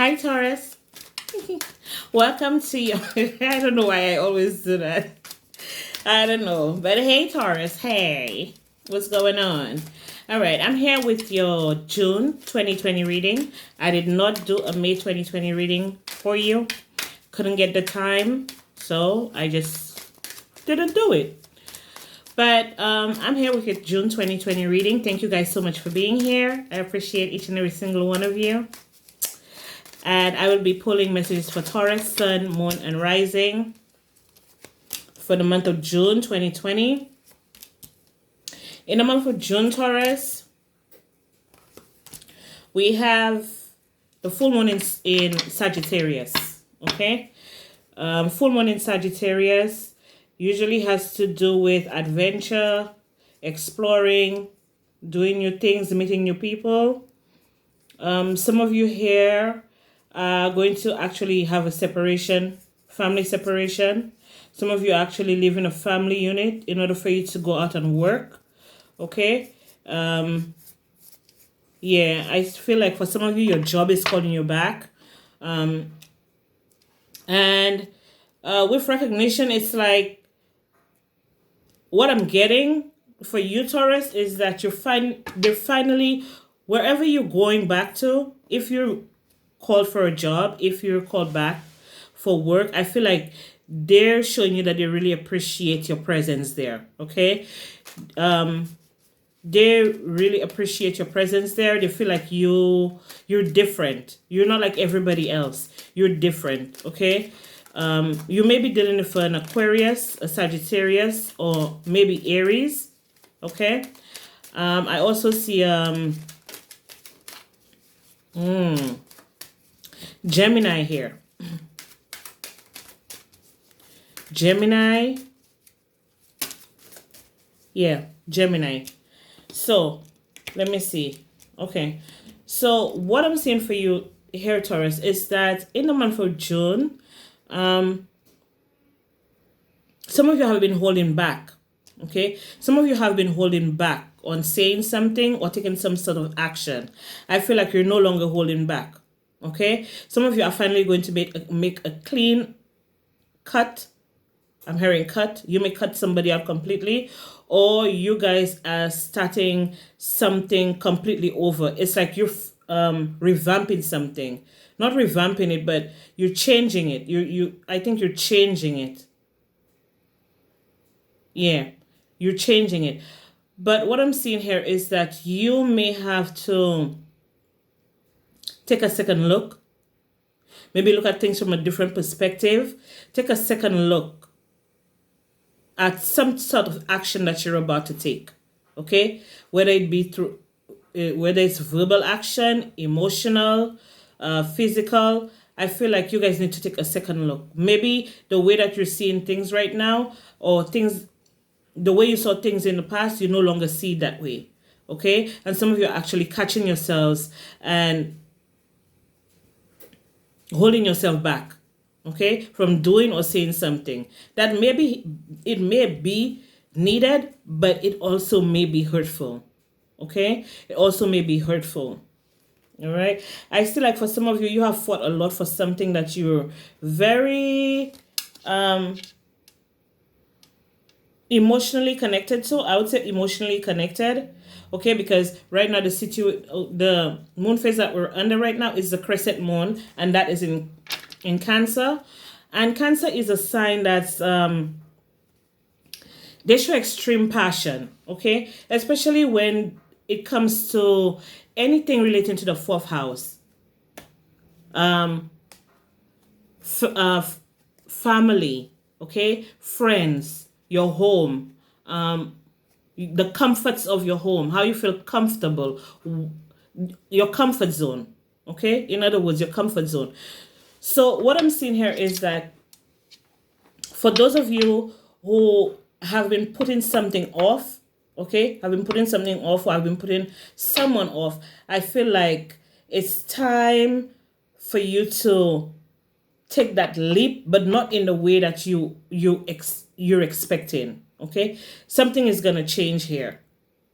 Hi, Taurus. Welcome to your. I don't know why I always do that. I don't know. But hey, Taurus. Hey. What's going on? All right. I'm here with your June 2020 reading. I did not do a May 2020 reading for you. Couldn't get the time. So I just didn't do it. But I'm here with your June 2020 reading. Thank you guys so much for being here. I appreciate each and every single one of you. And I will be pulling messages for Taurus, Sun, Moon, and Rising for the month of June 2020. In the month of June, Taurus, we have the full moon in Sagittarius. Okay? Full moon in Sagittarius usually has to do with adventure, exploring, doing new things, meeting new people. Some of you here are going to actually have a separation, family separation. Some of you actually live in a family unit in order for you to go out and work. Okay? Yeah, I feel like for some of you, your job is calling you back. And with recognition, it's like what I'm getting for you, Taurus, is that they're finally, wherever you're going back to, if you're called for a job, if you're called back for work, I feel like they're showing you that they really appreciate your presence there. Okay? They really appreciate your presence there. They feel like you're different. You're not like everybody else. You're different. Okay? You may be dealing with an Aquarius, a Sagittarius, or maybe Aries. Okay? I also see Gemini here. Gemini. Yeah, Gemini. So, let me see. Okay. So, what I'm seeing for you here, Taurus, is that in the month of June, some of you have been holding back. Okay? Some of you have been holding back on saying something or taking some sort of action. I feel like you're no longer holding back. Okay? Some of you are finally going to make a clean cut. I'm hearing cut. You may cut somebody out completely, or you guys are starting something completely over. It's like you're revamping something. Not revamping it, but you're changing it. I think you're changing it. Yeah, you're changing it. But what I'm seeing here is that you may have to take a second look. Maybe look at things from a different perspective. Take a second look at some sort of action that you're about to take. Okay? Whether it be through, whether it's verbal action, emotional, physical, I feel like you guys need to take a second look. Maybe the way that you're seeing things right now, or the way you saw things in the past, you no longer see it that way. Okay? And some of you are actually catching yourselves and holding yourself back, okay, from doing or saying something that maybe it may be needed, but it also may be hurtful. Okay? It also may be hurtful. All right? I feel like for some of you, you have fought a lot for something that you're very emotionally connected to. I would say emotionally connected. Okay, because right now the moon phase that we're under right now is the crescent moon, and that is in Cancer. And Cancer is a sign that's they show extreme passion, okay? Especially when it comes to anything relating to the fourth house. Family, okay? Friends, your home, the comforts of your home, how you feel comfortable, your comfort zone, okay? In other words, your comfort zone. So what I'm seeing here is that for those of you who have been putting something off, okay, have been putting something off, or have been putting someone off, I feel like it's time for you to take that leap, but not in the way that you're expecting. Okay, something is gonna change here.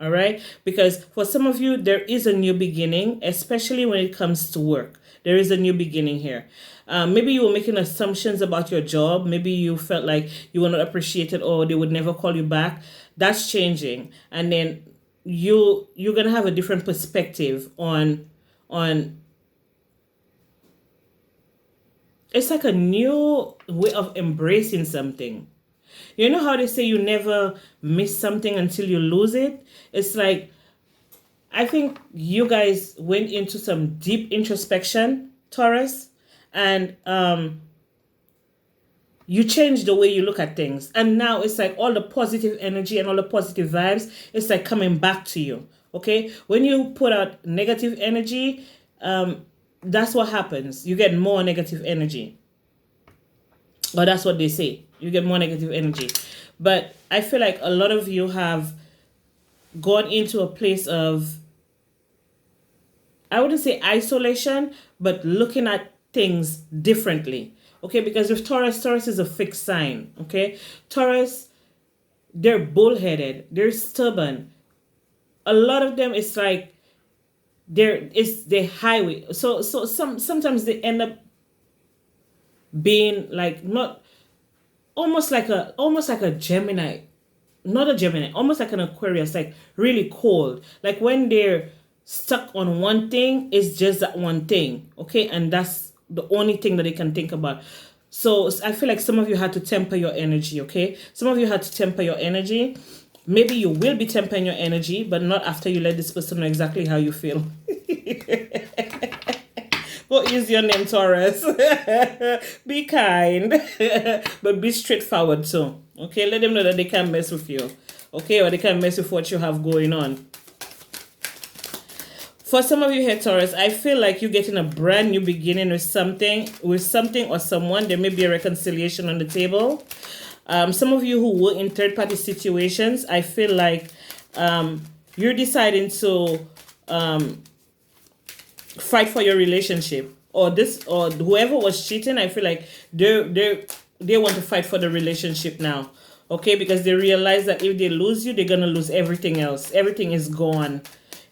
All right. Because for some of you, there is a new beginning, especially when it comes to work. There is a new beginning here. Maybe you were making assumptions about your job. Maybe you felt like you were not appreciated or they would never call you back. That's changing. And then you're gonna have a different perspective on it's like a new way of embracing something. You know how they say you never miss something until you lose it? It's like I think you guys went into some deep introspection, Taurus, and you changed the way you look at things. And now it's like all the positive energy and all the positive vibes, it's like coming back to you. Okay? When you put out negative energy, that's what happens. You get more negative energy. Or that's what they say. You get more negative energy. But I feel like a lot of you have gone into a place of, I wouldn't say isolation, but looking at things differently. Okay, because with Taurus is a fixed sign. Okay, Taurus, they're bullheaded, they're stubborn. A lot of them, it's like it's the highway. So sometimes they end up being like not almost like a Gemini, not a Gemini, almost like an Aquarius, like really cold. Like when they're stuck on one thing, it's just that one thing, okay? And that's the only thing that they can think about. So I feel like some of you had to temper your energy, okay? Some of you had to temper your energy. Maybe you will be tempering your energy, but not after you let this person know exactly how you feel. What is your name, Taurus? Be kind, but be straightforward too. Okay, let them know that they can't mess with you. Okay, or they can't mess with what you have going on. For some of you here, Taurus, I feel like you're getting a brand new beginning with something or someone. There may be a reconciliation on the table. Some of you who were in third-party situations, I feel like you're deciding to fight for your relationship, or whoever was cheating. I feel like they want to fight for the relationship now. Okay, because they realize that if they lose you, they're gonna lose everything else. Everything is gone.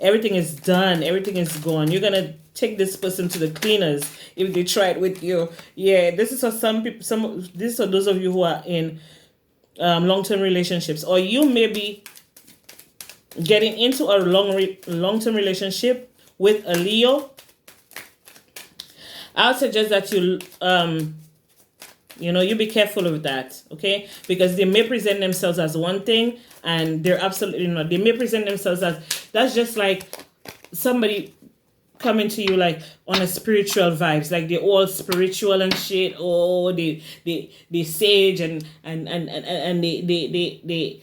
Everything is done. Everything is gone. You're gonna take this person to the cleaners if they try it with you. Yeah, this is for some people. This is for those of you who are in long-term relationships, or you may be getting into a long-term relationship with a Leo. I would suggest that you be careful with that, okay? Because they may present themselves as one thing and they're absolutely not. They may present themselves as, that's just like somebody coming to you like on a spiritual vibes, like they're all spiritual and shit. Oh, they sage and they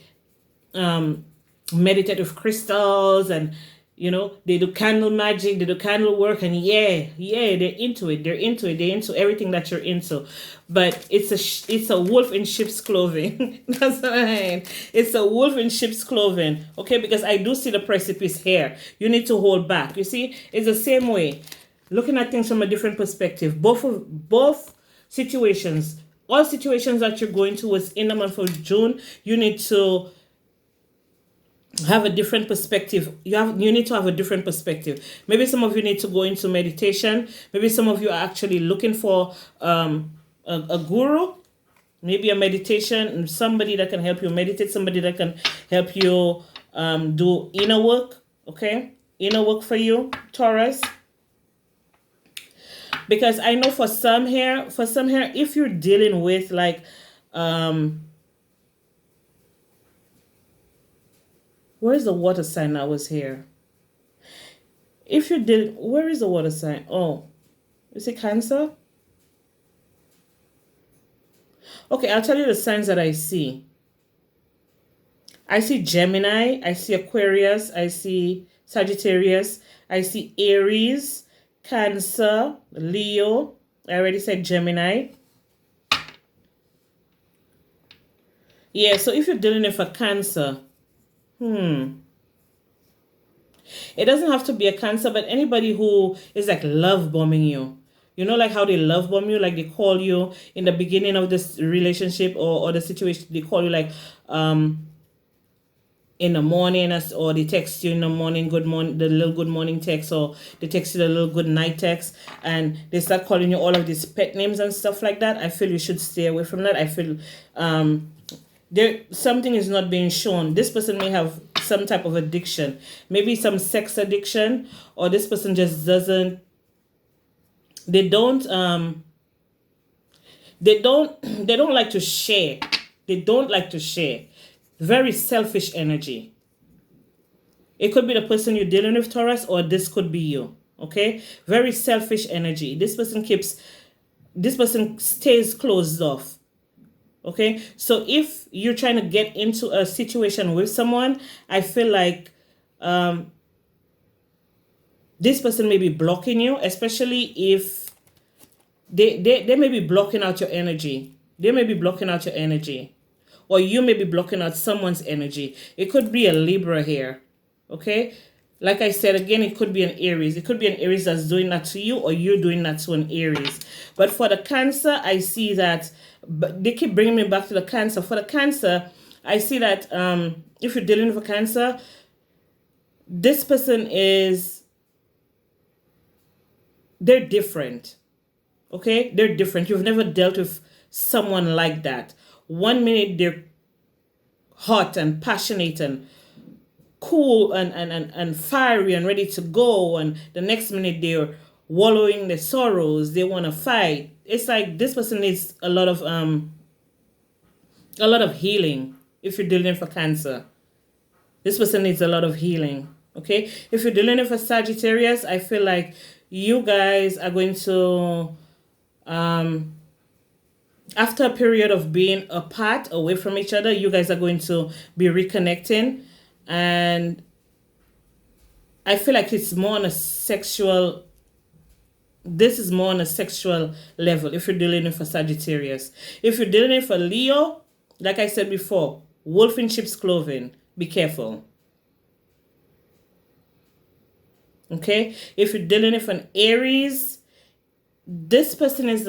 meditate with crystals, and they do candle magic, they do candle work, and they're into it. They're into everything that you're into. But it's a wolf in sheep's clothing. That's what I mean. It's a wolf in sheep's clothing. Okay, because I do see the precipice here. You need to hold back. You see, it's the same way. Looking at things from a different perspective. Both situations, all situations that you're going towards in the month of June, you need to have a different perspective. You need to have a different perspective. Maybe some of you need to go into meditation. Maybe some of you are actually looking for a guru, maybe a meditation, somebody that can help you meditate, somebody that can help you do inner work. Okay, inner work for you, Taurus. Because I know for some here, if you're dealing with like where's the water sign that was here? If you did, where is the water sign? Oh, is it Cancer? Okay, I'll tell you the signs that I see. I see Gemini, I see Aquarius, I see Sagittarius, I see Aries, Cancer, Leo. I already said Gemini. Yeah, so if you're dealing with a Cancer, it doesn't have to be a Cancer, but anybody who is like love bombing you. You know, like how they love bomb you, like they call you in the beginning of this relationship or the situation, they call you like, in the morning, or they text you in the morning, good morning, the little good morning text, or they text you the little good night text, and they start calling you all of these pet names and stuff like that. I feel you should stay away from that. I feel there something is not being shown. This person may have some type of addiction, maybe some sex addiction, or this person just doesn't, they don't they don't like to share. They don't like to share. Very selfish energy. It could be the person you're dealing with, Taurus, or this could be you. Okay? Very selfish energy. This person stays closed off. Okay? So if you're trying to get into a situation with someone, I feel like this person may be blocking you, especially if they may be blocking out your energy. They may be blocking out your energy. Or you may be blocking out someone's energy. It could be a Libra here. Okay? Like I said, again, it could be an Aries. It could be an Aries that's doing that to you, or you're doing that to an Aries. But for the Cancer, I see that, but they keep bringing me back to the Cancer. For the Cancer, I see that if you're dealing with a Cancer, this person they're different. Okay? They're different. You've never dealt with someone like that. 1 minute they're hot and passionate and cool and fiery and ready to go, and the next minute they're wallowing their sorrows. They want to fight. It's like this person needs a lot of healing. If you're dealing with Cancer, this person needs a lot of healing. Okay? If you're dealing with a Sagittarius, I feel like you guys are going to after a period of being apart, away from each other, you guys are going to be reconnecting. And I feel like it's more on a sexual, this is more on a sexual level if you're dealing with a Sagittarius. If you're dealing with a Leo, like I said before, wolf in sheep's clothing. Be careful. Okay? If you're dealing with an Aries, this person is,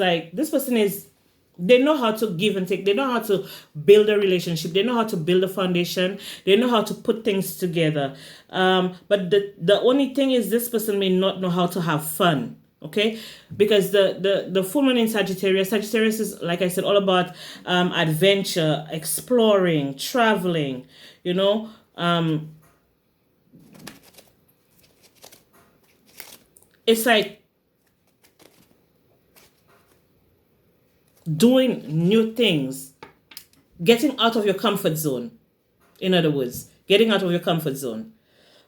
they know how to give and take. They know how to build a relationship. They know how to build a foundation. They know how to put things together. But the only thing is, this person may not know how to have fun. Okay? Because the full moon in Sagittarius is, like I said, all about adventure, exploring, traveling, you know. It's like doing new things, getting out of your comfort zone. In other words, getting out of your comfort zone.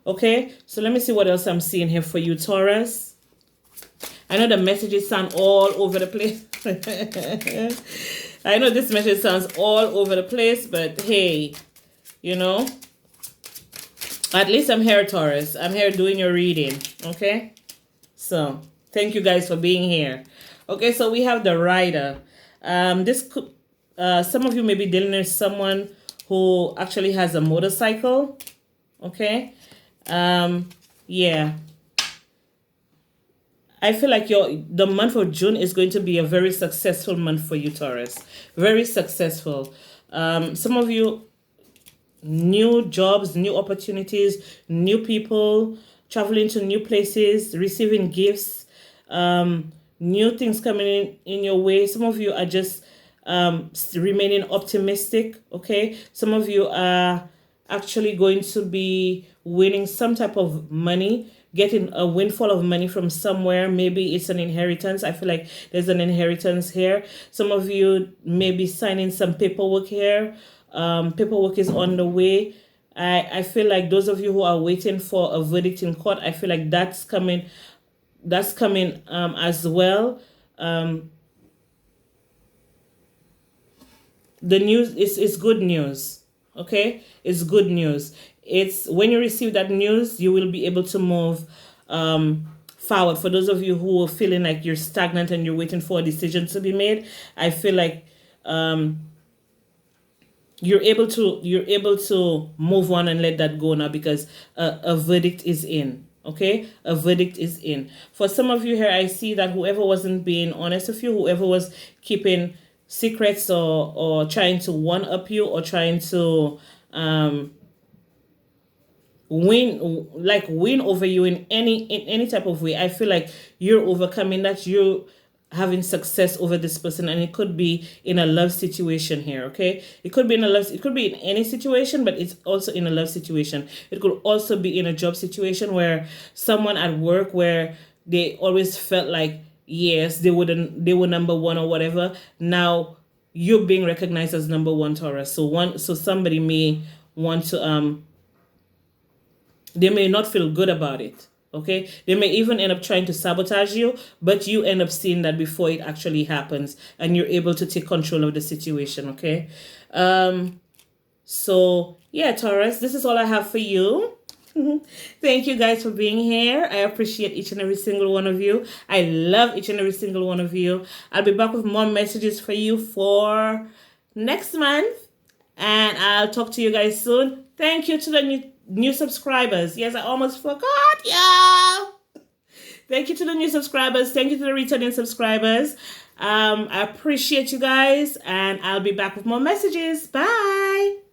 Okay, so let me see what else I'm seeing here for you, Taurus. I know the messages sound all over the place. I know this message sounds all over the place, but hey, you know, at least I'm here, Taurus. I'm here doing your reading. Okay, so thank you guys for being here. Okay, so we have the Rider. This could, some of you may be dealing with someone who actually has a motorcycle. Okay. Yeah. I feel like the month of June is going to be a very successful month for you, Taurus. Very successful. Some of you, new jobs, new opportunities, new people, traveling to new places, receiving gifts, new things coming in your way. Some of you are just remaining optimistic. Okay, some of you are actually going to be winning some type of money, getting a windfall of money from somewhere. Maybe it's an inheritance. I feel like there's an inheritance here. Some of you may be signing some paperwork here. Paperwork is on the way. I feel like those of you who are waiting for a verdict in court, I feel like that's coming as well. The news is good news. Okay, it's good news. It's when you receive that news, you will be able to move forward. For those of you who are feeling like you're stagnant and you're waiting for a decision to be made, I feel like you're able to move on and let that go now, because a verdict is in. Okay, a verdict is in. For some of you here, I see that whoever wasn't being honest with you, whoever was keeping secrets or trying to one up you, or trying to win over you in any type of way. I feel like you're overcoming that, you're having success over this person, and it could be in a love situation here. Okay, it could be it could be in any situation, but it's also in a love situation. It could also be in a job situation where someone at work where they always felt like, yes, they were number one or whatever. Now you're being recognized as number one, Taurus. So somebody may want to they may not feel good about it. Okay, they may even end up trying to sabotage you, but you end up seeing that before it actually happens, and you're able to take control of the situation. Okay, so yeah, Taurus, this is all I have for you. Thank you guys for being here. I appreciate each and every single one of you. I love each and every single one of you. I'll be back with more messages for you for next month, and I'll talk to you guys soon. Thank you to the new subscribers. Yes, I almost forgot, y'all. Thank you to the new subscribers. Thank you to the returning subscribers. I appreciate you guys, and I'll be back with more messages. Bye.